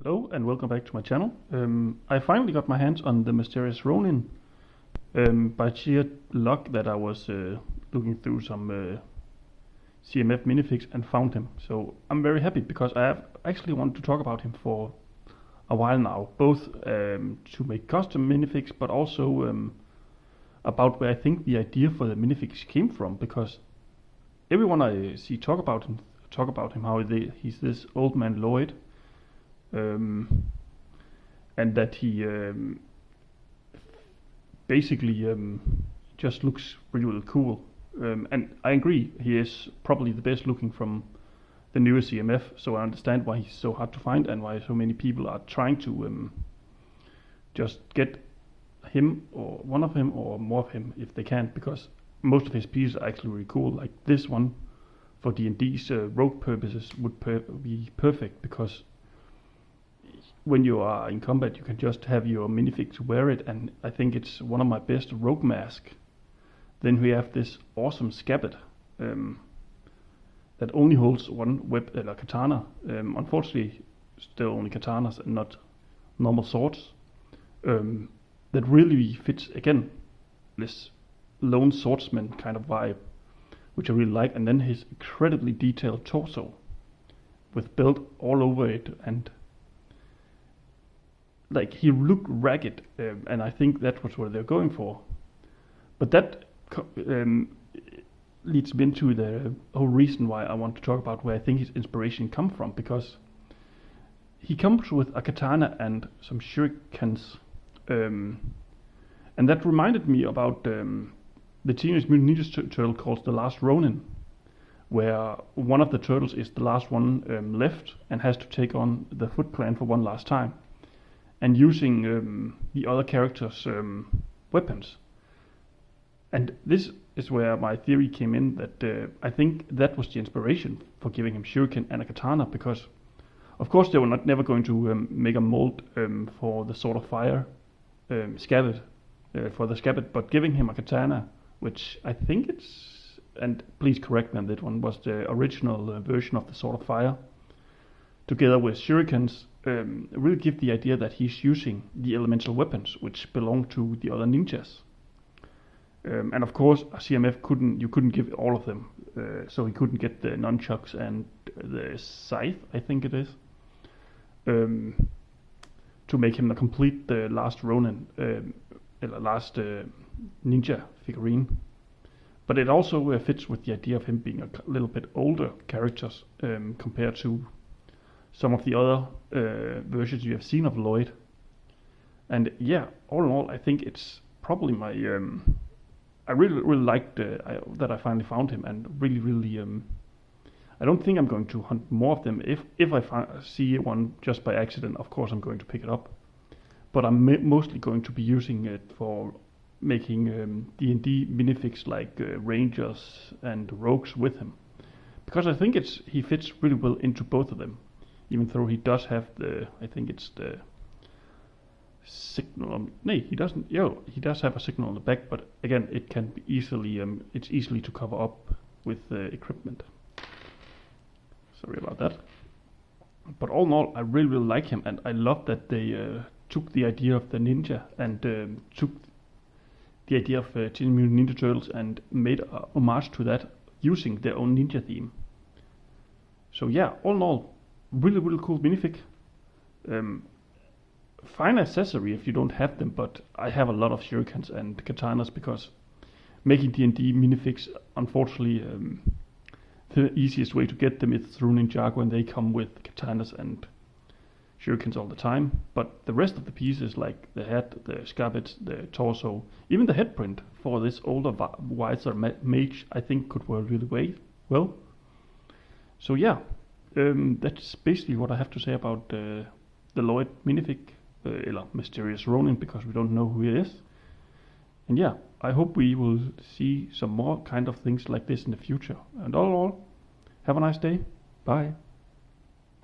Hello and welcome back to my channel. I finally got my hands on the Mysterious Ronin by sheer luck that I was looking through some CMF minifigs and found him. So I'm very happy because I have actually wanted to talk about him for a while now, both to make custom minifigs but also about where I think the idea for the minifigs came from, because everyone I see talk about him how he's this old man Lloyd. And that he basically just looks really, really cool. And I agree, he is probably the best looking from the newest CMF, so I understand why he's so hard to find and why so many people are trying to just get him or one of him or more of him if they can, because most of his pieces are actually really cool. Like this one for D&D's rogue purposes would be perfect, because when you are in combat you can just have your minifigs wear it, and I think it's one of my best rogue mask. Then we have this awesome scabbard that only holds one katana. Unfortunately still only katanas and not normal swords. That really fits, again, this lone swordsman kind of vibe, which I really like. And then his incredibly detailed torso with belt all over it, and like he looked ragged, and I think that was what they're going for. But that leads me into the whole reason why I want to talk about where I think his inspiration come from, because he comes with a katana and some shurikens, and that reminded me about the Teenage Mutant Ninja Turtle called The Last Ronin, where one of the turtles is the last one left and has to take on the Foot Clan for one last time, and using the other characters' weapons. And this is where my theory came in, that I think that was the inspiration for giving him shuriken and a katana, because of course they were never going to make a mold for the Sword of Fire scabbard, but giving him a katana, which I think it's, and please correct me on that one, was the original version of the Sword of Fire, together with shurikens, really give the idea that he's using the elemental weapons which belong to the other ninjas. And of course a CMF you couldn't give all of them, so he couldn't get the nunchucks and the scythe, I think it is, to make him a complete last Ronin, last ninja figurine. But it also fits with the idea of him being a little bit older characters compared to some of the other versions you have seen of Lloyd. And yeah, all in all, I think it's probably my I really liked that I finally found him, and really I don't think I'm going to hunt more of them. If I see one just by accident, of course I'm going to pick it up, but I'm mostly going to be using it for making D&D minifigs like Rangers and Rogues with him, because I think he fits really well into both of them, even though he does have I think it's the signal he does have a signal on the back, but again it can be easily it's easily to cover up with equipment. Sorry about that. But all in all, I really like him, and I love that they took the idea of the ninja and took the idea of Teenage Mutant Ninja Turtles and made a homage to that using their own ninja theme. So yeah, all in all, really cool minifig. Fine accessory if you don't have them, but I have a lot of shurikens and katanas, because making D&D minifigs, unfortunately, the easiest way to get them is through Ninjago, and they come with katanas and shurikens all the time. But the rest of the pieces, like the head, the scabbard, the torso, even the head print for this older, wiser mage, I think could work really well. So yeah, that's basically what I have to say about the Lloyd minifig, eller Mysterious Ronin, because we don't know who he is. And yeah, I hope we will see some more kind of things like this in the future. And all in all, have a nice day. Bye.